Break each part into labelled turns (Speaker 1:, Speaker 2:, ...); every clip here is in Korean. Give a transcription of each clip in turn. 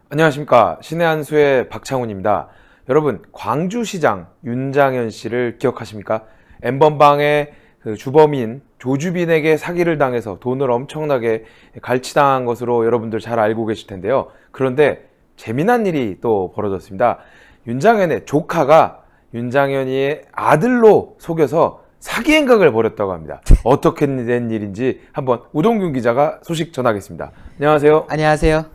Speaker 1: 안녕하십니까. 신의 한수의 박창훈입니다. 여러분, 광주시장 윤장현 씨를 기억하십니까? N번방의 그 주범인 조주빈에게 사기를 당해서 돈을 엄청나게 갈취당한 것으로 여러분들 잘 알고 계실 텐데요. 그런데 재미난 일이 또 벌어졌습니다. 윤장현의 조카가 윤장현이의 아들로 속여서 사기 행각을 벌였다고 합니다. 어떻게 된 일인지 한번 우동균 기자가 소식 전하겠습니다. 안녕하세요.
Speaker 2: 안녕하세요.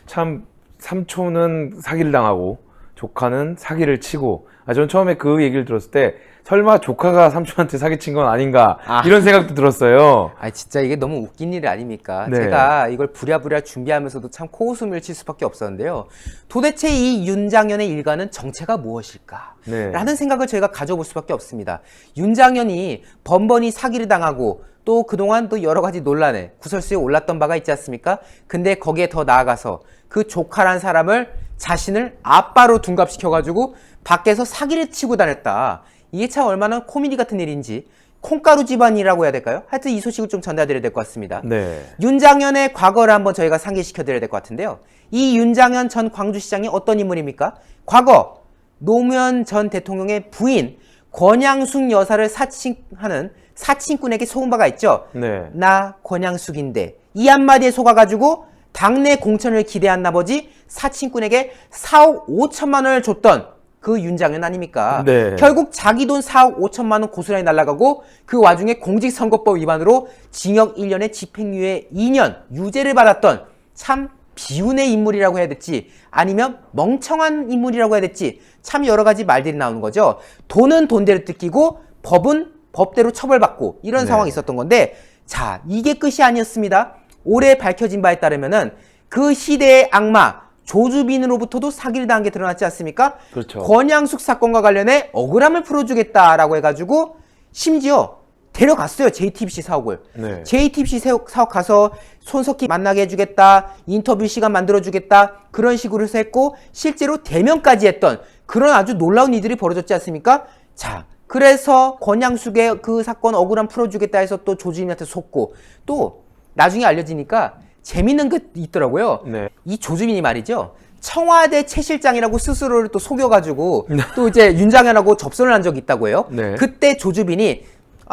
Speaker 1: 참 삼촌은 사기를 당하고 조카는 사기를 치고, 전 처음에 그 얘기를 들었을 때 설마 조카가 삼촌한테 사기친 건 아닌가 이런 생각도 들었어요.
Speaker 2: 진짜 이게 너무 웃긴 일 아닙니까?
Speaker 1: 네.
Speaker 2: 제가 이걸 부랴부랴 준비하면서도 참 코웃음을 칠 수밖에 없었는데요. 도대체 이 윤장현의 일가는 정체가 무엇일까?
Speaker 1: 네.
Speaker 2: 라는 생각을 저희가 가져볼 수밖에 없습니다. 윤장현이 번번이 사기를 당하고 또 그동안 또 여러 가지 논란에 구설수에 올랐던 바가 있지 않습니까? 근데 거기에 더 나아가서 그 조카란 사람을 자신을 아빠로 둔갑시켜가지고 밖에서 사기를 치고 다녔다. 이게 참 얼마나 코미디 같은 일인지, 콩가루 집안이라고 해야 될까요? 하여튼 이 소식을 좀 전달드려야 될 것 같습니다.
Speaker 1: 네.
Speaker 2: 윤장현의 과거를 한번 저희가 상기시켜드려야 될 것 같은데요. 이 윤장현 전 광주시장이 어떤 인물입니까? 과거 노무현 전 대통령의 부인 권양숙 여사를 사칭하는 사칭꾼에게 속은 바가 있죠.
Speaker 1: 네.
Speaker 2: 나 권양숙인데, 이 한마디에 속아가지고 당내 공천을 기대한 나머지 사칭꾼에게 4억 5천만 원을 줬던 그 윤장현 아닙니까?
Speaker 1: 네.
Speaker 2: 결국 자기 돈 4억 5천만 원 고스란히 날아가고 그 와중에 공직선거법 위반으로 징역 1년에 집행유예 2년 유죄를 받았던 참 비운의 인물이라고 해야 될지 아니면 멍청한 인물이라고 해야 될지 참 여러 가지 말들이 나오는 거죠. 돈은 돈대로 뜯기고 법은 법대로 처벌받고 이런
Speaker 1: 네.
Speaker 2: 상황이 있었던 건데, 자, 이게 끝이 아니었습니다. 올해 밝혀진 바에 따르면은 그 시대의 악마 조주빈으로부터도 사기를 당한 게 드러났지 않습니까?
Speaker 1: 그렇죠.
Speaker 2: 권양숙 사건과 관련해 억울함을 풀어주겠다라고 해가지고 심지어 데려갔어요. JTBC 사옥을.
Speaker 1: 네.
Speaker 2: JTBC 사옥 가서 손석희 만나게 해주겠다, 인터뷰 시간 만들어주겠다, 그런 식으로 해서 했고 실제로 대면까지 했던 그런 아주 놀라운 일들이 벌어졌지 않습니까? 자, 그래서 권양숙의 그 사건 억울함 풀어주겠다 해서 또 조주빈한테 속고, 또 나중에 알려지니까 재밌는 게 있더라고요.
Speaker 1: 네.
Speaker 2: 이 조주빈이 말이죠. 청와대 최 실장이라고 스스로를 또 속여가지고 또 이제 윤장현하고 접선을 한 적이 있다고 해요.
Speaker 1: 네.
Speaker 2: 그때 조주빈이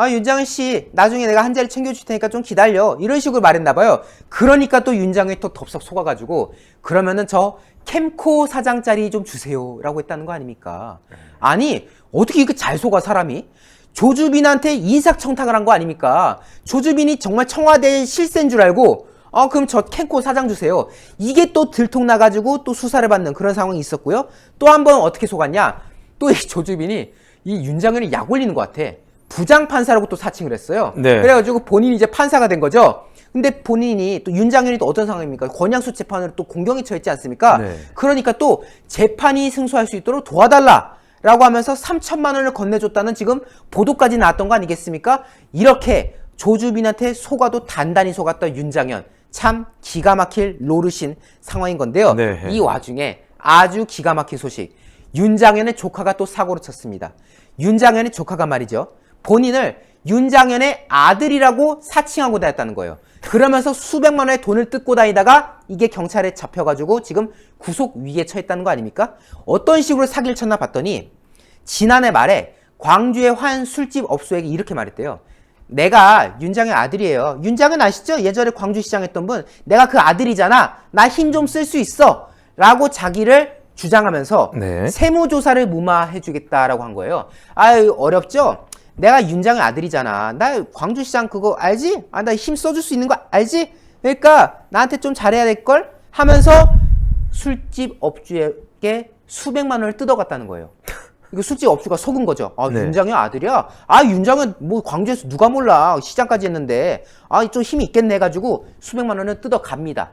Speaker 2: 윤장현 씨 나중에 내가 한 자리 챙겨줄 테니까 좀 기다려, 이런 식으로 말했나 봐요. 그러니까 또 윤장현이 또 덥석 속아가지고 그러면은 저 캠코 사장짜리 좀 주세요 라고 했다는 거 아닙니까? 아니 어떻게 이렇게 잘 속아 사람이? 조주빈한테 인사청탁을 한 거 아닙니까? 조주빈이 정말 청와대 실세인 줄 알고 그럼 저 캠코 사장 주세요. 이게 또 들통나가지고 또 수사를 받는 그런 상황이 있었고요. 또 한 번 어떻게 속았냐? 또 이 조주빈이 이 윤장현이 약 올리는 것 같아. 부장판사라고 또 사칭을 했어요.
Speaker 1: 네.
Speaker 2: 그래가지고 본인이 이제 판사가 된 거죠. 근데 본인이 또 윤장현이 또 어떤 상황입니까? 권양수 재판으로 또 공경에 처했지 않습니까?
Speaker 1: 네.
Speaker 2: 그러니까 또 재판이 승소할 수 있도록 도와달라 라고 하면서 3천만 원을 건네줬다는 지금 보도까지 나왔던 거 아니겠습니까? 이렇게 조주빈한테 속아도 단단히 속았던 윤장현, 참 기가 막힐 노릇인 상황인 건데요.
Speaker 1: 네.
Speaker 2: 이 와중에 아주 기가 막힌 소식, 윤장현의 조카가 또 사고를 쳤습니다. 윤장현의 조카가 말이죠, 본인을 윤장현의 아들이라고 사칭하고 다녔다는 거예요. 그러면서 수백만 원의 돈을 뜯고 다니다가 이게 경찰에 잡혀가지고 지금 구속 위기에 처했다는 거 아닙니까? 어떤 식으로 사기를 쳤나 봤더니 지난해 말에 광주의 한 술집 업소에게 이렇게 말했대요. 내가 윤장현 아들이에요. 윤장현 아시죠? 예전에 광주시장 했던 분. 내가 그 아들이잖아. 나 힘 좀 쓸 수 있어 라고 자기를 주장하면서
Speaker 1: 네.
Speaker 2: 세무조사를 무마해주겠다라고 한 거예요. 어렵죠? 내가 윤장현 아들이잖아. 나 광주시장 그거 알지? 나 힘 써줄 수 있는 거 알지? 그러니까 나한테 좀 잘해야 될걸? 하면서 술집 업주에게 수백만 원을 뜯어갔다는 거예요. 이거 술집 업주가 속은 거죠.
Speaker 1: 네.
Speaker 2: 윤장현 아들이야? 윤장현 뭐 광주에서 누가 몰라. 시장까지 했는데 좀 힘이 있겠네 해가지고 수백만 원을 뜯어갑니다.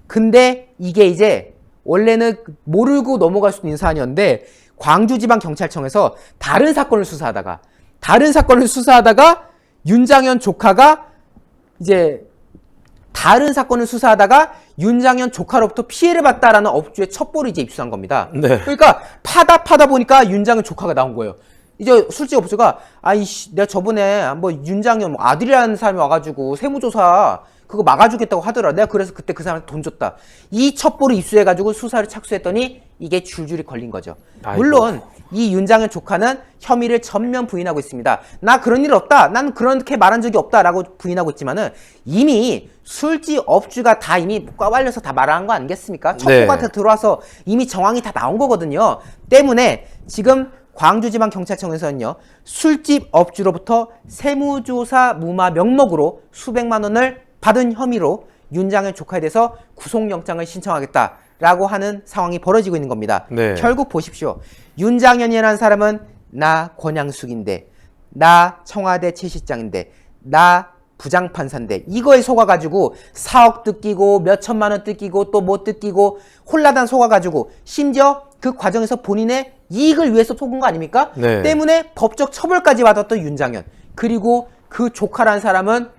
Speaker 2: 근데 이게 이제 원래는 모르고 넘어갈 수 있는 사안이었는데 광주지방경찰청에서 다른 사건을 수사하다가 윤장현 조카가 이제 다른 사건을 수사하다가 윤장현 조카로부터 피해를 봤다라는 업주의 첩보를 이제 입수한 겁니다.
Speaker 1: 네.
Speaker 2: 그러니까 파다 보니까 윤장현 조카가 나온 거예요. 이제 술집 업주가 내가 저번에 한번 윤장현 아들이라는 사람이 와가지고 세무조사 그거 막아주겠다고 하더라. 내가 그래서 그때 그 사람한테 돈 줬다. 이 첩보를 입수해가지고 수사를 착수했더니 이게 줄줄이 걸린 거죠.
Speaker 1: 아이고.
Speaker 2: 물론 이 윤장현 조카는 혐의를 전면 부인하고 있습니다. 나 그런 일 없다. 난 그렇게 말한 적이 없다라고 부인하고 있지만은 이미 술집 업주가 다 이미 꽈발려서 다 말한 거 아니겠습니까? 첩보가 다 들어와서 이미 정황이 다 나온 거거든요. 때문에 지금 광주지방경찰청에서는요, 술집 업주로부터 세무조사 무마 명목으로 수백만 원을 받은 혐의로 윤장현 조카에 대해서 구속영장을 신청하겠다라고 하는 상황이 벌어지고 있는 겁니다.
Speaker 1: 네.
Speaker 2: 결국 보십시오. 윤장현이라는 사람은 나 권양숙인데, 나 청와대 최실장인데, 나 부장판사인데, 이거에 속아가지고 4억 뜯기고 몇 천만 원 뜯기고 또 못 뜯기고 홀라단 속아가지고 심지어 그 과정에서 본인의 이익을 위해서 속은 거 아닙니까?
Speaker 1: 네.
Speaker 2: 때문에 법적 처벌까지 받았던 윤장현. 그리고 그 조카라는 사람은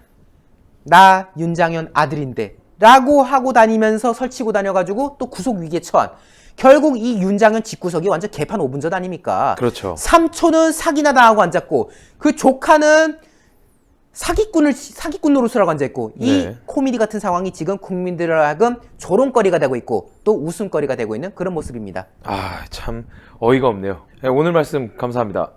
Speaker 2: 나 윤장현 아들인데 라고 하고 다니면서 설치고 다녀가지고 또 구속 위기에 처한. 결국 이 윤장현 집구석이 완전 개판 5분 전 아닙니까?
Speaker 1: 그렇죠.
Speaker 2: 삼촌은 사기나 당하고 앉았고 그 조카는 사기꾼 노릇을 하고 앉아있고 이
Speaker 1: 네.
Speaker 2: 코미디 같은 상황이 지금 국민들을 하여금 조롱거리가 되고 있고 또 웃음거리가 되고 있는 그런 모습입니다.
Speaker 1: 아, 참 어이가 없네요. 네, 오늘 말씀 감사합니다.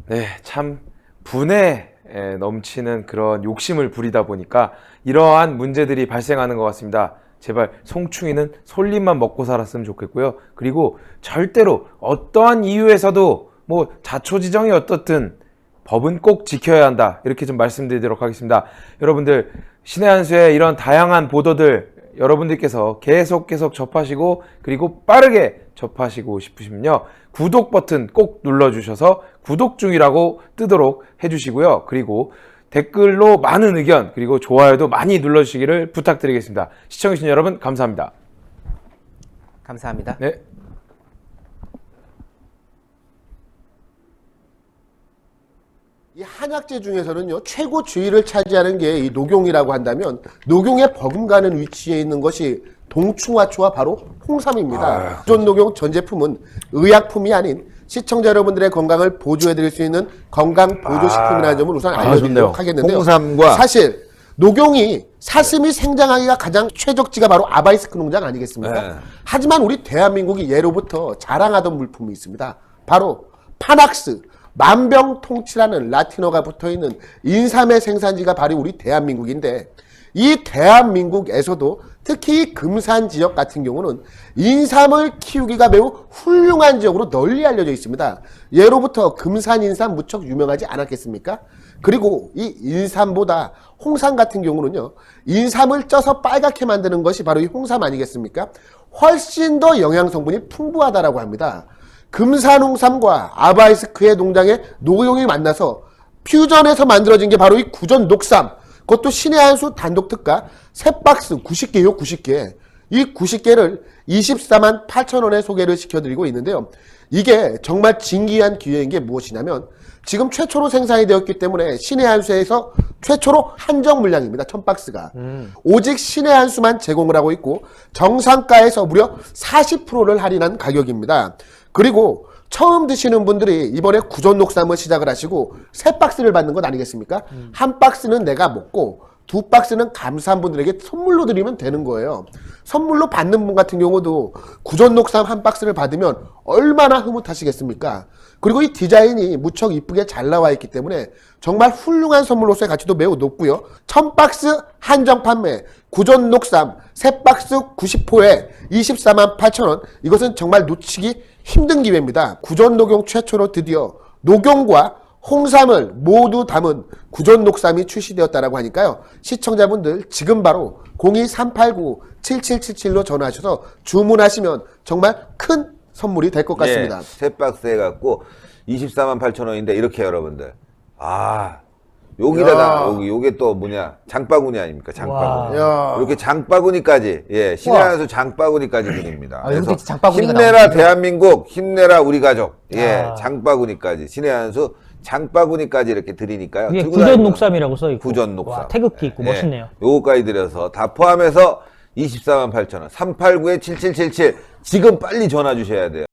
Speaker 1: 네, 참 분에 넘치는 그런 욕심을 부리다 보니까 이러한 문제들이 발생하는 것 같습니다. 제발 송충이는 솔잎만 먹고 살았으면 좋겠고요. 그리고 절대로 어떠한 이유에서도 뭐 자초지정이 어떻든 법은 꼭 지켜야 한다. 이렇게 좀 말씀드리도록 하겠습니다. 여러분들 신의 한 수의 이런 다양한 보도들 여러분들께서 계속 접하시고 그리고 빠르게 접하시고 싶으시면요. 구독 버튼 꼭 눌러주셔서 구독 중이라고 뜨도록 해주시고요. 그리고 댓글로 많은 의견 그리고 좋아요도 많이 눌러주시기를 부탁드리겠습니다. 시청해주신 여러분 감사합니다.
Speaker 2: 감사합니다.
Speaker 1: 네.
Speaker 3: 이 한약재 중에서는요, 최고 지위를 차지하는 게 이 녹용이라고 한다면, 녹용에 버금가는 위치에 있는 것이 동충하초와 바로 홍삼입니다. 기존 녹용 전 제품은 의약품이 아닌 시청자 여러분들의 건강을 보조해드릴 수 있는 건강 보조식품이라는 점을 우선 알려드리도록
Speaker 1: 좋네요.
Speaker 3: 하겠는데요.
Speaker 4: 홍삼과
Speaker 3: 사실 녹용이 사슴이 생장하기가 가장 최적지가 바로 아바이스크 농장 아니겠습니까?
Speaker 4: 네.
Speaker 3: 하지만 우리 대한민국이 예로부터 자랑하던 물품이 있습니다. 바로 파낙스, 만병통치라는 라틴어가 붙어있는 인삼의 생산지가 바로 우리 대한민국인데, 이 대한민국에서도 특히 이 금산 지역 같은 경우는 인삼을 키우기가 매우 훌륭한 지역으로 널리 알려져 있습니다. 예로부터 금산 인삼 무척 유명하지 않았겠습니까? 그리고 이 인삼보다 홍삼 같은 경우는요, 인삼을 쪄서 빨갛게 만드는 것이 바로 이 홍삼 아니겠습니까? 훨씬 더 영양 성분이 풍부하다라고 합니다. 금산 홍삼과 아바이스크의 농장의 녹용이 만나서 퓨전해서 만들어진 게 바로 이 구전 녹삼. 그것도 신의 한 수 단독 특가 3박스 90개요, 90개. 이 90개를 24만 8천 원에 소개를 시켜드리고 있는데요. 이게 정말 진기한 기회인 게 무엇이냐면, 지금 최초로 생산이 되었기 때문에 신의 한 수에서 최초로 한정 물량입니다. 1000박스가. 오직 신의 한 수만 제공을 하고 있고, 정상가에서 무려 40%를 할인한 가격입니다. 그리고 처음 드시는 분들이 이번에 구전 녹삼을 시작을 하시고 3박스를 받는 것 아니겠습니까? 한 박스는 내가 먹고 2박스는 감사한 분들에게 선물로 드리면 되는 거예요. 선물로 받는 분 같은 경우도 구전 녹삼 한 박스를 받으면 얼마나 흐뭇하시겠습니까? 그리고 이 디자인이 무척 이쁘게 잘 나와 있기 때문에 정말 훌륭한 선물로서의 가치도 매우 높고요. 1000박스 한정 판매, 구전 녹삼 3박스 90호에 24만 8천 원. 이것은 정말 놓치기 힘든 기회입니다. 구전 녹용 최초로 드디어 녹용과 홍삼을 모두 담은 구전 녹삼이 출시되었다라고 하니까요. 시청자분들 지금 바로 02-389-7777로 전화하셔서 주문하시면 정말 큰 선물이 될 것 같습니다.
Speaker 4: 세 박스 해갖고 24만 8천 원인데 이렇게 여러분들 여기다가 요게 또 뭐냐 장바구니 아닙니까? 장바구니.
Speaker 3: 야.
Speaker 4: 이렇게 장바구니까지 신의 한 수 장바구니까지 드립니다.
Speaker 2: 여기도
Speaker 4: 그래서
Speaker 2: 장바구니가
Speaker 4: 힘내라
Speaker 2: 나오는군요.
Speaker 4: 대한민국, 힘내라 우리 가족. 장바구니까지 신의 한 수 장바구니까지 이렇게 드리니까요.
Speaker 5: 위에
Speaker 4: 들고
Speaker 5: 구전
Speaker 4: 다니면
Speaker 5: 녹삼이라고 써있고
Speaker 4: 구전 녹삼.
Speaker 5: 와, 태극기 있고 멋있네요.
Speaker 4: 요거까지 드려서 다 포함해서 24만 8천 원. 389-7777 지금 빨리 전화 주셔야 돼요.